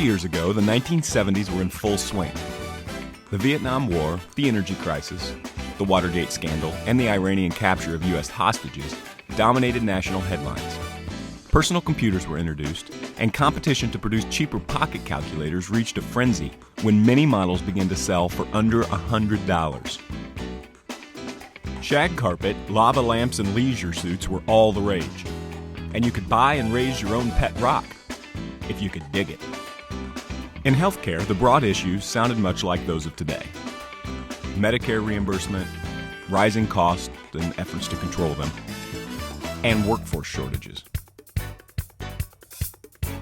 years ago, the 1970s were in full swing. The Vietnam War, the energy crisis, the Watergate scandal, and the Iranian capture of U.S. hostages dominated national headlines. Personal computers were introduced, and competition to produce cheaper pocket calculators reached a frenzy when many models began to sell for under $100. Shag carpet, lava lamps, and leisure suits were all the rage. And you could buy and raise your own pet rock, if you could dig it. In healthcare, the broad issues sounded much like those of today. Medicare reimbursement, rising costs and efforts to control them, and workforce shortages.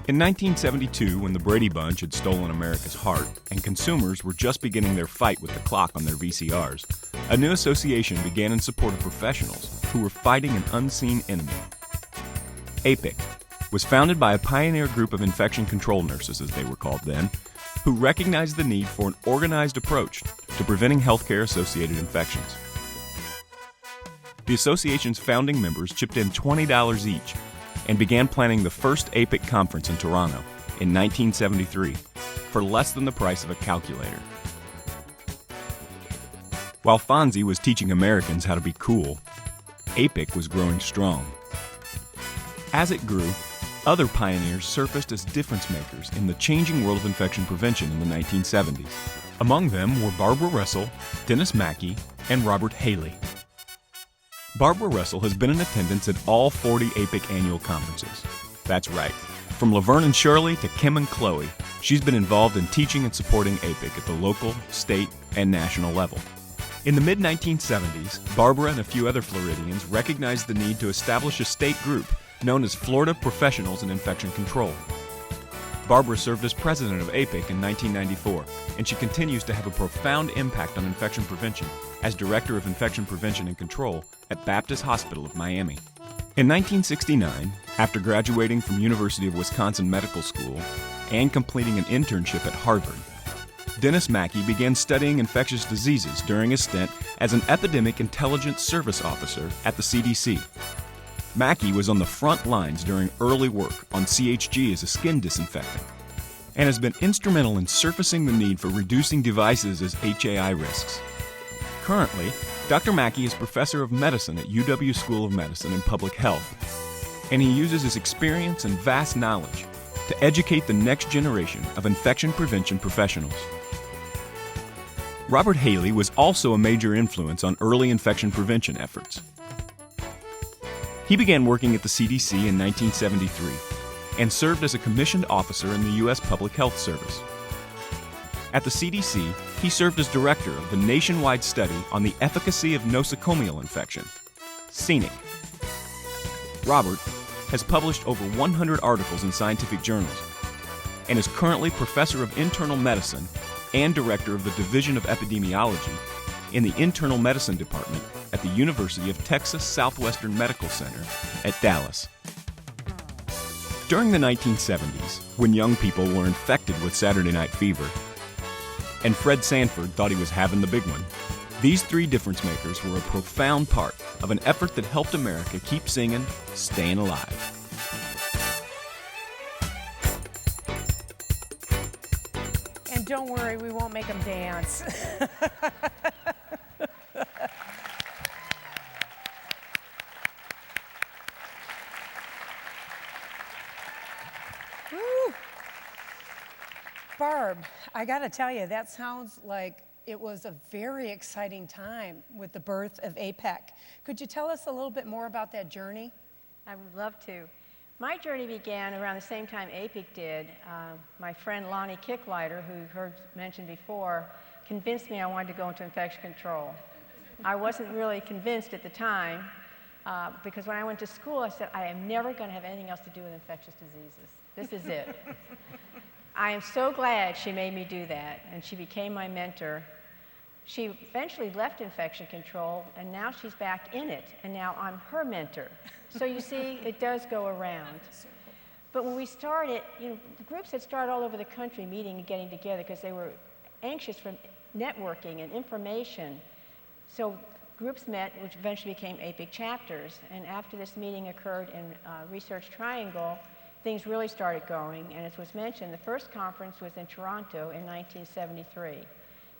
In 1972, when the Brady Bunch had stolen America's heart and consumers were just beginning their fight with the clock on their VCRs, a new association began in support of professionals who were fighting an unseen enemy. APIC was founded by a pioneer group of infection control nurses, as they were called then, who recognized the need for an organized approach to preventing healthcare-associated infections. The association's founding members chipped in $20 each and began planning the first APIC conference in Toronto in 1973 for less than the price of a calculator. While Fonzie was teaching Americans how to be cool, APIC was growing strong. As it grew, other pioneers surfaced as difference makers in the changing world of infection prevention in the 1970s. Among them were Barbara Russell, Dennis Mackey, and Robert Haley. Barbara Russell has been in attendance at all 40 APIC annual conferences. That's right. From Laverne and Shirley to Kim and Chloe, she's been involved in teaching and supporting APIC at the local, state, and national level. In the mid-1970s, Barbara and a few other Floridians recognized the need to establish a state group known as Florida Professionals in Infection Control. Barbara served as president of APIC in 1994, and she continues to have a profound impact on infection prevention as Director of Infection Prevention and Control at Baptist Hospital of Miami. In 1969, after graduating from University of Wisconsin Medical School and completing an internship at Harvard, Dennis Mackey began studying infectious diseases during his stint as an Epidemic Intelligence Service Officer at the CDC. Mackey was on the front lines during early work on CHG as a skin disinfectant and has been instrumental in surfacing the need for reducing devices as HAI risks. Currently, Dr. Mackey is professor of medicine at UW School of Medicine and Public Health, and he uses his experience and vast knowledge to educate the next generation of infection prevention professionals. Robert Haley was also a major influence on early infection prevention efforts. He began working at the CDC in 1973 and served as a commissioned officer in the U.S. Public Health Service. At the CDC, he served as director of the nationwide study on the efficacy of nosocomial infection, scenic. Robert has published over 100 articles in scientific journals and is currently professor of internal medicine and director of the Division of Epidemiology in the Internal Medicine Department at the University of Texas Southwestern Medical Center at Dallas. During the 1970s, when young people were infected with Saturday Night Fever, and Fred Sanford thought he was having the big one, these three difference makers were a profound part of an effort that helped America keep singing, Staying Alive. And don't worry, we won't make them dance. Woo. Barb, I got to tell you, that sounds like it was a very exciting time with the birth of APIC. Could you tell us a little bit more about that journey? I would love to. My journey began around the same time APIC did. My friend Lonnie Kicklighter, who you heard mentioned before, convinced me I wanted to go into infection control. I wasn't really convinced at the time because when I went to school, I said, I am never going to have anything else to do with infectious diseases. This is it. I am so glad she made me do that, and she became my mentor. She eventually left infection control, and now she's back in it, and now I'm her mentor. So you see, it does go around. But when we started, the groups had started all over the country meeting and getting together because they were anxious for networking and information. So groups met, which eventually became APIC chapters, and after this meeting occurred in Research Triangle, things really started going. And as was mentioned, the first conference was in Toronto in 1973.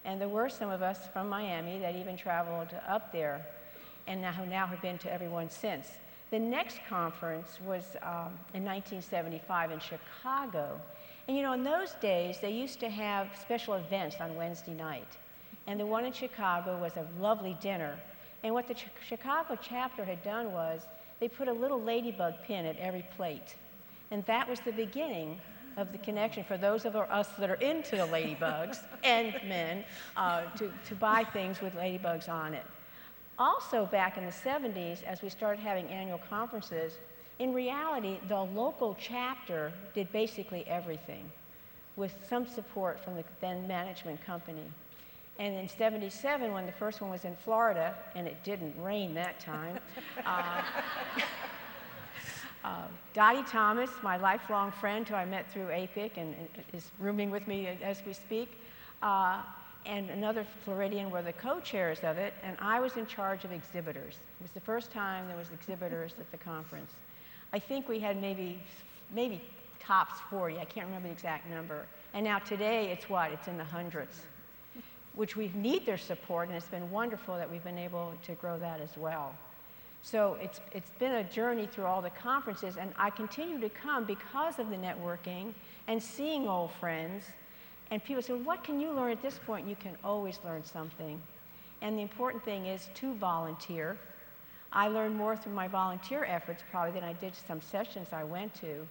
And there were some of us from Miami that even traveled up there and now have been to every one since. The next conference was in 1975 in Chicago. And you know, in those days, they used to have special events on Wednesday night. And the one in Chicago was a lovely dinner. And what the Chicago chapter had done was they put a little ladybug pin at every plate. And that was the beginning of the connection for those of us that are into the ladybugs and men to buy things with ladybugs on it. Also, back in the 70s, as we started having annual conferences, in reality, the local chapter did basically everything with some support from the then management company. And in 77, when the first one was in Florida, and it didn't rain that time, Dottie Thomas, my lifelong friend who I met through APIC and is rooming with me as we speak, and another Floridian were the co-chairs of it, and I was in charge of exhibitors. It was the first time there was exhibitors at the conference. I think we had maybe tops 40, I can't remember the exact number. And now today, it's what? It's in the hundreds, which we need their support, and it's been wonderful that we've been able to grow that as well. So it's been a journey through all the conferences, and I continue to come because of the networking and seeing old friends. And people say, what can you learn at this point? You can always learn something. And the important thing is to volunteer. I learned more through my volunteer efforts probably than I did some sessions I went to.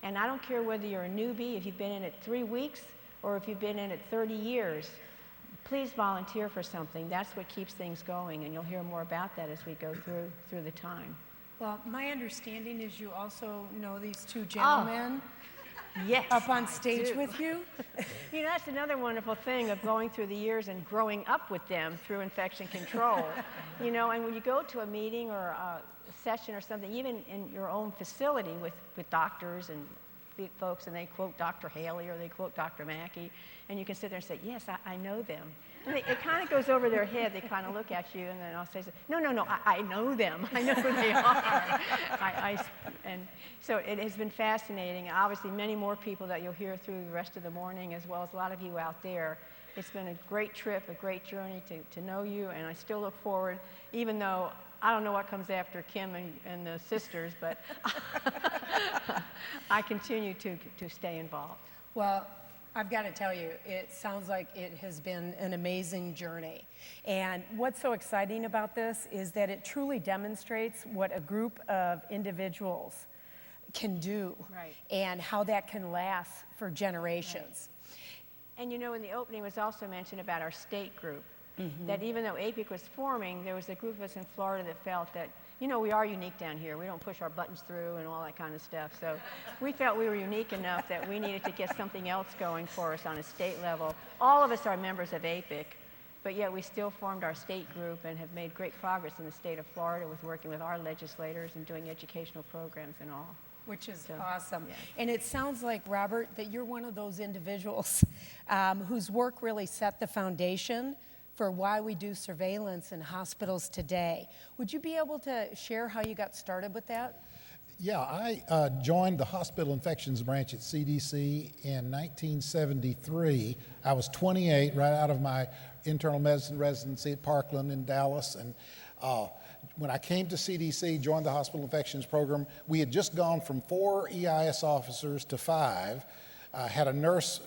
And I don't care whether you're a newbie, if you've been in it 3 weeks, or if you've been in it 30 years. Please volunteer for something. That's what keeps things going, and you'll hear more about that as we go through the time. Well, my understanding is you also know these two gentlemen yes, up on stage with you. You know, that's another wonderful thing of going through the years and growing up with them through infection control. You know, and when you go to a meeting or a session or something, even in your own facility with doctors and folks, and they quote Dr. Haley or they quote Dr. Mackey, and you can sit there and say, yes, I know them. And it kind of goes over their head. They kind of look at you, and then I'll say, no, I know them. I know who they are. And so it has been fascinating. And obviously, many more people that you'll hear through the rest of the morning, as well as a lot of you out there. It's been a great trip, a great journey to know you, and I still look forward, even though I don't know what comes after Kim and the sisters, but I continue to stay involved. Well, I've got to tell you, it sounds like it has been an amazing journey. And what's so exciting about this is that it truly demonstrates what a group of individuals can do, right, and how that can last for generations. Right. And you know, in the opening was also mentioned about our state group, that even though APIC was forming, there was a group of us in Florida that felt that, you know, we are unique down here. We don't push our buttons through and all that kind of stuff. So we felt we were unique enough that we needed to get something else going for us on a state level. All of us are members of APIC, but yet we still formed our state group and have made great progress in the state of Florida with working with our legislators and doing educational programs and all. Which is awesome. Yeah. And it sounds like, Robert, that you're one of those individuals whose work really set the foundation for why we do surveillance in hospitals today. Would you be able to share how you got started with that? Yeah, I joined the hospital infections branch at CDC in 1973. I was 28, right out of my internal medicine residency at Parkland in Dallas. And when I came to CDC, joined the hospital infections program, we had just gone from 4 EIS officers to 5. Had a nurse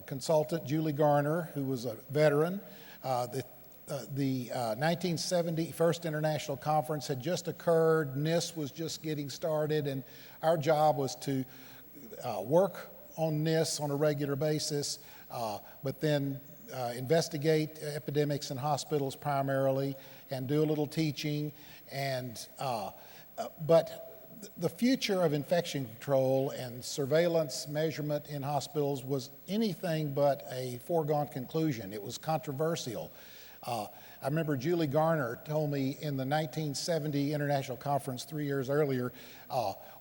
consultant, Julie Garner, who was a veteran. The 1970 First International Conference had just occurred. NIST was just getting started, and our job was to work on NIST on a regular basis, but then investigate epidemics in hospitals primarily, and do a little teaching. But the future of infection control and surveillance measurement in hospitals was anything but a foregone conclusion. It was controversial. I remember Julie Garner told me in the 1970 International Conference 3 years earlier,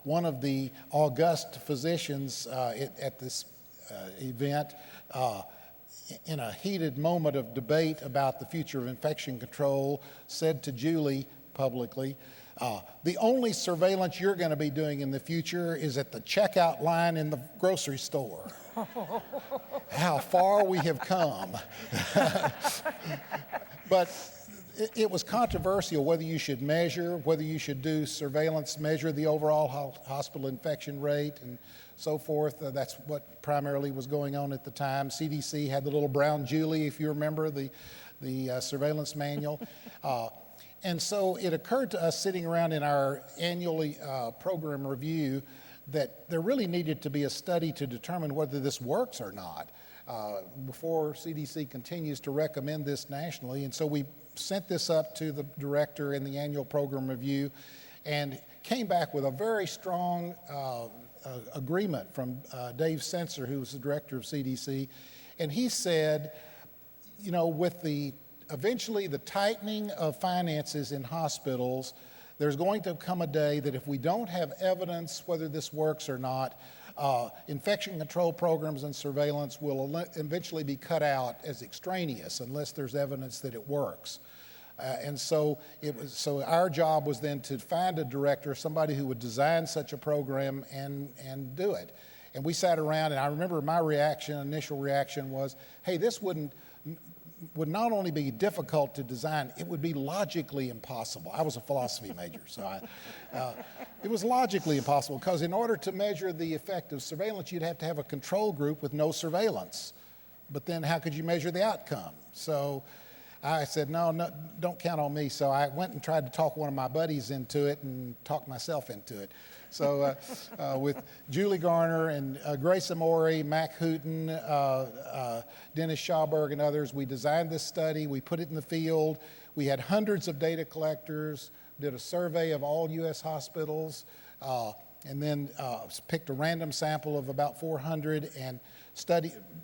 one of the august physicians at this event, in a heated moment of debate about the future of infection control, said to Julie publicly, The only surveillance you're going to be doing in the future is at the checkout line in the grocery store. How far we have come. But it was controversial whether you should measure, whether you should do surveillance, measure the overall hospital infection rate and so forth. That's what primarily was going on at the time. CDC had the little brown Julie, if you remember, the surveillance manual. And so it occurred to us sitting around in our annually program review that there really needed to be a study to determine whether this works or not before CDC continues to recommend this nationally. And so we sent this up to the director in the annual program review and came back with a very strong agreement from Dave Sensor, who was the director of CDC. And he said, you know, with eventually the tightening of finances in hospitals, there's going to come a day that if we don't have evidence whether this works or not, infection control programs and surveillance will eventually be cut out as extraneous unless there's evidence that it works. And so our job was then to find a director, somebody who would design such a program and do it. And we sat around, and I remember my initial reaction was, hey, this would not only be difficult to design, it would be logically impossible. I was a philosophy major, so it was logically impossible because in order to measure the effect of surveillance, you'd have to have a control group with no surveillance. But then how could you measure the outcome? So I said, no, don't count on me. So I went and tried to talk one of my buddies into it and talk myself into it. So with Julie Garner and Grace Amori, Mac Hooten, Dennis Schauberg, and others, we designed this study. We put it in the field. We had hundreds of data collectors, did a survey of all U.S. hospitals, and then picked a random sample of about 400 and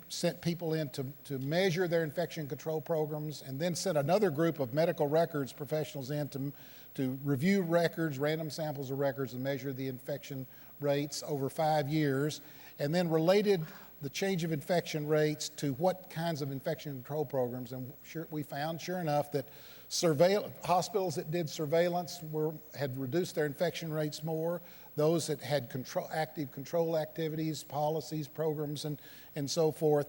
sent people in to measure their infection control programs, and then sent another group of medical records professionals in to review records, random samples of records, and measure the infection rates over 5 years, and then related the change of infection rates to what kinds of infection control programs. And we found, sure enough, that hospitals that did surveillance had reduced their infection rates more. Those that had active control activities, policies, programs, and so forth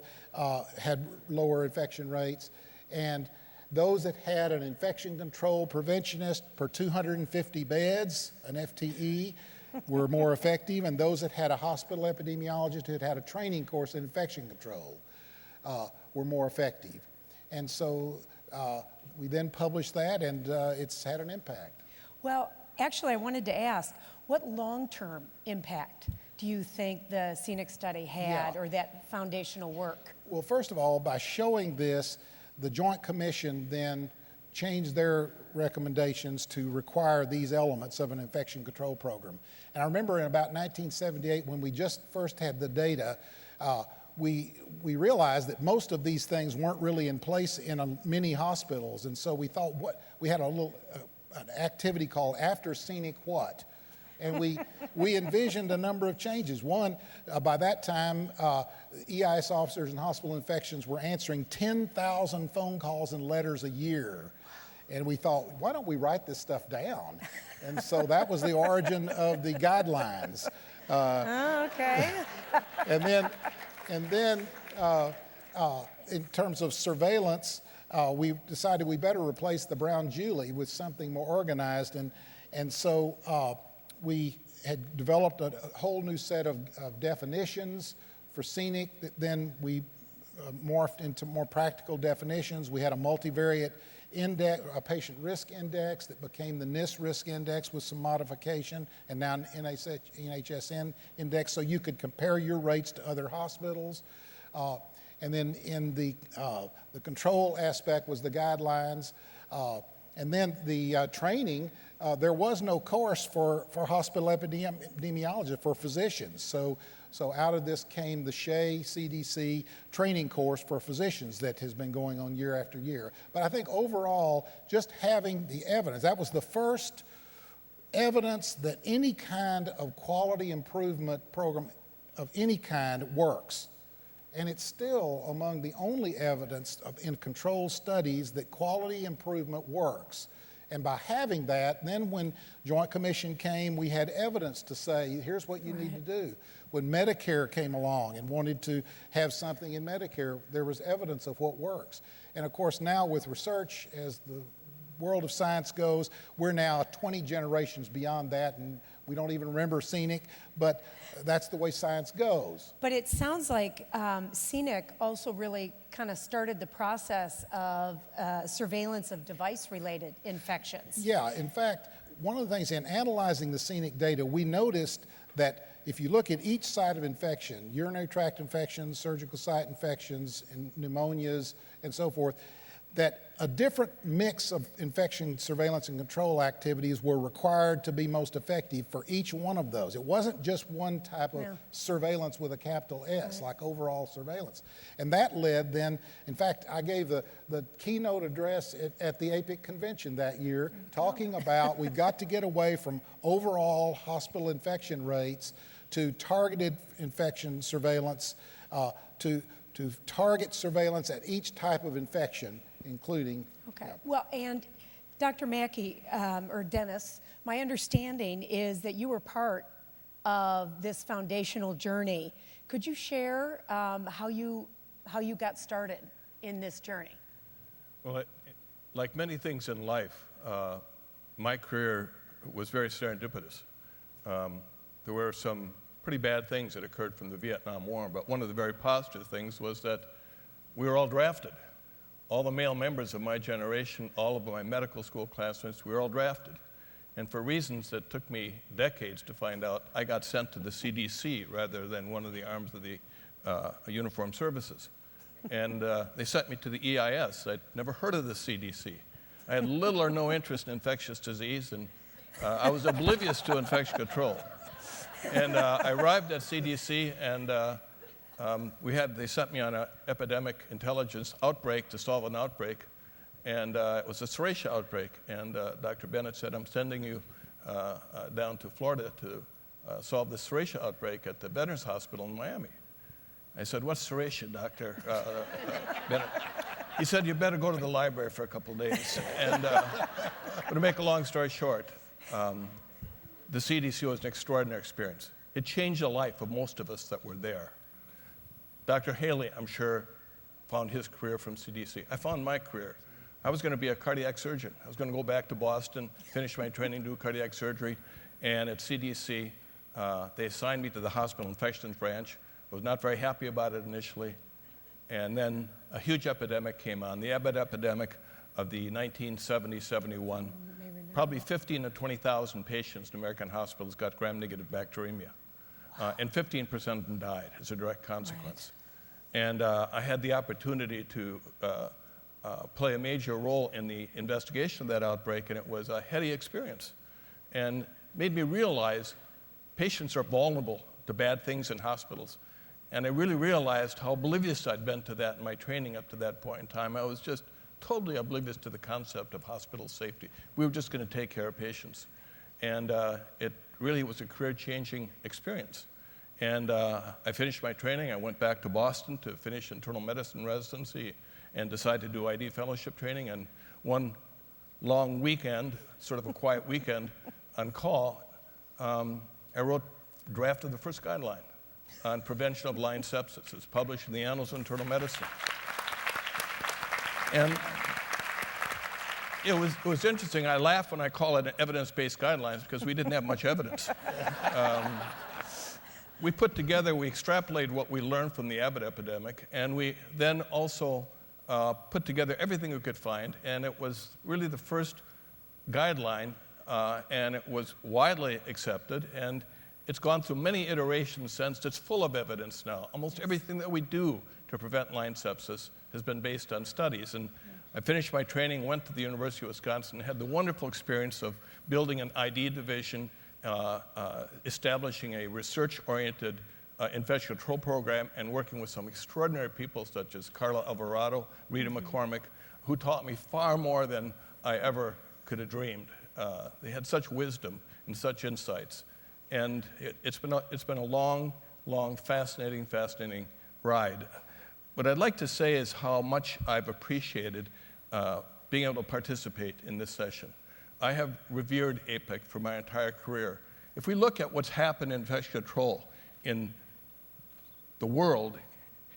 had lower infection rates. And those that had an infection control preventionist per 250 beds, an FTE, were more effective, and those that had a hospital epidemiologist who had a training course in infection control were more effective. And so we then published that, and it's had an impact. Well, actually, I wanted to ask, what long-term impact do you think the scenic study had, or that foundational work? Well, first of all, by showing this, the Joint Commission then changed their recommendations to require these elements of an infection control program. And I remember in about 1978, when we just first had the data, we realized that most of these things weren't really in place in many hospitals. And so we thought, we had an activity called After Scenic What? And we envisioned a number of changes. One, by that time, EIS officers and hospital infections were answering 10,000 phone calls and letters a year. And we thought, why don't we write this stuff down? And so that was the origin of the guidelines. Okay. And then in terms of surveillance, we decided we better replace the brown Julie with something more organized. And so we had developed a whole new set of definitions for scenic that then we morphed into more practical definitions. We had a multivariate index, a patient risk index that became the NIST risk index with some modification, and now an NHSN index, so you could compare your rates to other hospitals. And then in the control aspect was the guidelines. And then the training, there was no course for hospital epidemiologists, for physicians. So out of this came the SHEA CDC training course for physicians that has been going on year after year. But I think overall, just having the evidence, that was the first evidence that any kind of quality improvement program of any kind works. And it's still among the only evidence in controlled studies that quality improvement works. And by having that, then when Joint Commission came, we had evidence to say, here's what you need to do. When Medicare came along and wanted to have something in Medicare, there was evidence of what works. And of course now with research, as the world of science goes, we're now 20 generations beyond that, and we don't even remember scenic, but that's the way science goes. But it sounds like scenic also really kind of started the process of surveillance of device-related infections. Yeah, in fact, one of the things in analyzing the scenic data, we noticed that if you look at each site of infection, urinary tract infections, surgical site infections, and pneumonias, and so forth, that a different mix of infection surveillance and control activities were required to be most effective for each one of those. It wasn't just one type of surveillance with a capital S, like overall surveillance. And that led then, in fact, I gave the keynote address at the APIC convention that year, talking about we've got to get away from overall hospital infection rates to targeted infection surveillance, to target surveillance at each type of infection, including. Okay. Well, and Dr. Mackey, or Dennis, my understanding is that you were part of this foundational journey. Could you share how you got started in this journey? Well, like many things in life, my career was very serendipitous. There were some pretty bad things that occurred from the Vietnam War, but one of the very positive things was that we were all drafted. All the male members of my generation, all of my medical school classmates, we were all drafted. And for reasons that took me decades to find out, I got sent to the CDC rather than one of the arms of the uniformed services. And they sent me to the EIS. I'd never heard of the CDC. I had little or no interest in infectious disease, and I was oblivious to infection control. And I arrived at CDC, and they sent me on an epidemic intelligence outbreak to solve an outbreak, and it was a Serratia outbreak. And Dr. Bennett said, I'm sending you down to Florida to solve the Serratia outbreak at the Veterans Hospital in Miami. I said, what's Serratia, Dr. Bennett? He said, you better go to the library for a couple of days. And but to make a long story short, the CDC was an extraordinary experience. It changed the life of most of us that were there. Dr. Haley, I'm sure, found his career from CDC. I found my career. I was going to be a cardiac surgeon. I was going to go back to Boston, finish my training, do cardiac surgery. And at CDC, they assigned me to the hospital infections branch. I was not very happy about it initially. And then a huge epidemic came on, the epidemic of the 1970-71. Probably 15,000 to 20,000 patients in American hospitals got gram-negative bacteremia. And 15% of them died as a direct consequence. Right. And I had the opportunity to play a major role in the investigation of that outbreak, and it was a heady experience. And made me realize patients are vulnerable to bad things in hospitals. And I really realized how oblivious I'd been to that in my training up to that point in time. I was just totally oblivious to the concept of hospital safety. We were just going to take care of patients. And it really was a career-changing experience. And I finished my training. I went back to Boston to finish internal medicine residency and decided to do ID fellowship training. And one long weekend, sort of a quiet weekend on call, I drafted the first guideline on prevention of line sepsis. It's published in the Annals of Internal Medicine. And it was interesting. I laugh when I call it an evidence-based guidelines because we didn't have much evidence. We extrapolated what we learned from the Abbott epidemic, and we then also put together everything we could find, and it was really the first guideline, and it was widely accepted, and it's gone through many iterations since. It's full of evidence now. Almost everything that we do to prevent line sepsis has been based on studies. And I finished my training, went to the University of Wisconsin, had the wonderful experience of building an ID division, establishing a research-oriented infection control program, and working with some extraordinary people such as Carla Alvarado, Rita McCormick, who taught me far more than I ever could have dreamed. They had such wisdom and such insights. And it's been a long, fascinating ride. What I'd like to say is how much I've appreciated being able to participate in this session. I have revered APIC for my entire career. If we look at what's happened in infection control in the world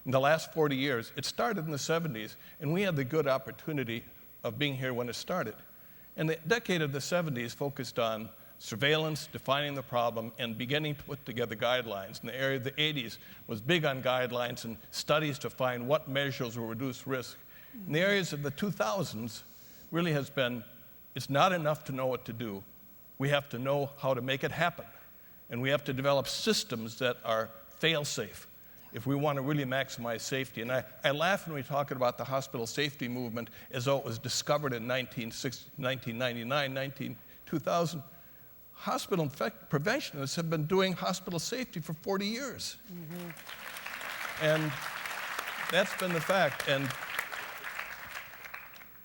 in the last 40 years, it started in the 70s, and we had the good opportunity of being here when it started. And the decade of the 70s focused on surveillance, defining the problem, and beginning to put together guidelines. In the area of the 80s was big on guidelines and studies to find what measures will reduce risk. In the areas of the 2000s really has been, it's not enough to know what to do. We have to know how to make it happen. And we have to develop systems that are fail-safe if we want to really maximize safety. And I laugh when we talk about the hospital safety movement as though it was discovered in 1999, 2000. Hospital preventionists have been doing hospital safety for 40 years. And that's been the fact. And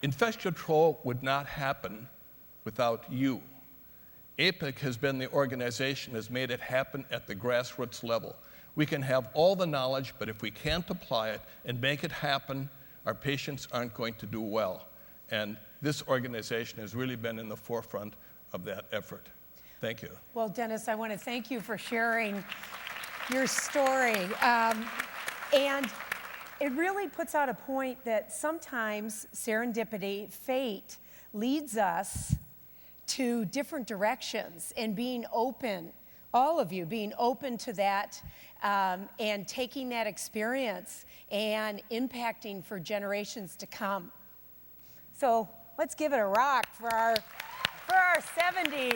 infection control would not happen without you. APIC has been the organization that has made it happen at the grassroots level. We can have all the knowledge, but if we can't apply it and make it happen, our patients aren't going to do well. And this organization has really been in the forefront of that effort. Thank you. Well, Dennis, I want to thank you for sharing your story. And it really puts out a point that sometimes serendipity, fate, leads us to different directions, and being open, all of you being open to that, and taking that experience and impacting for generations to come. So let's give it a rock for our 70s.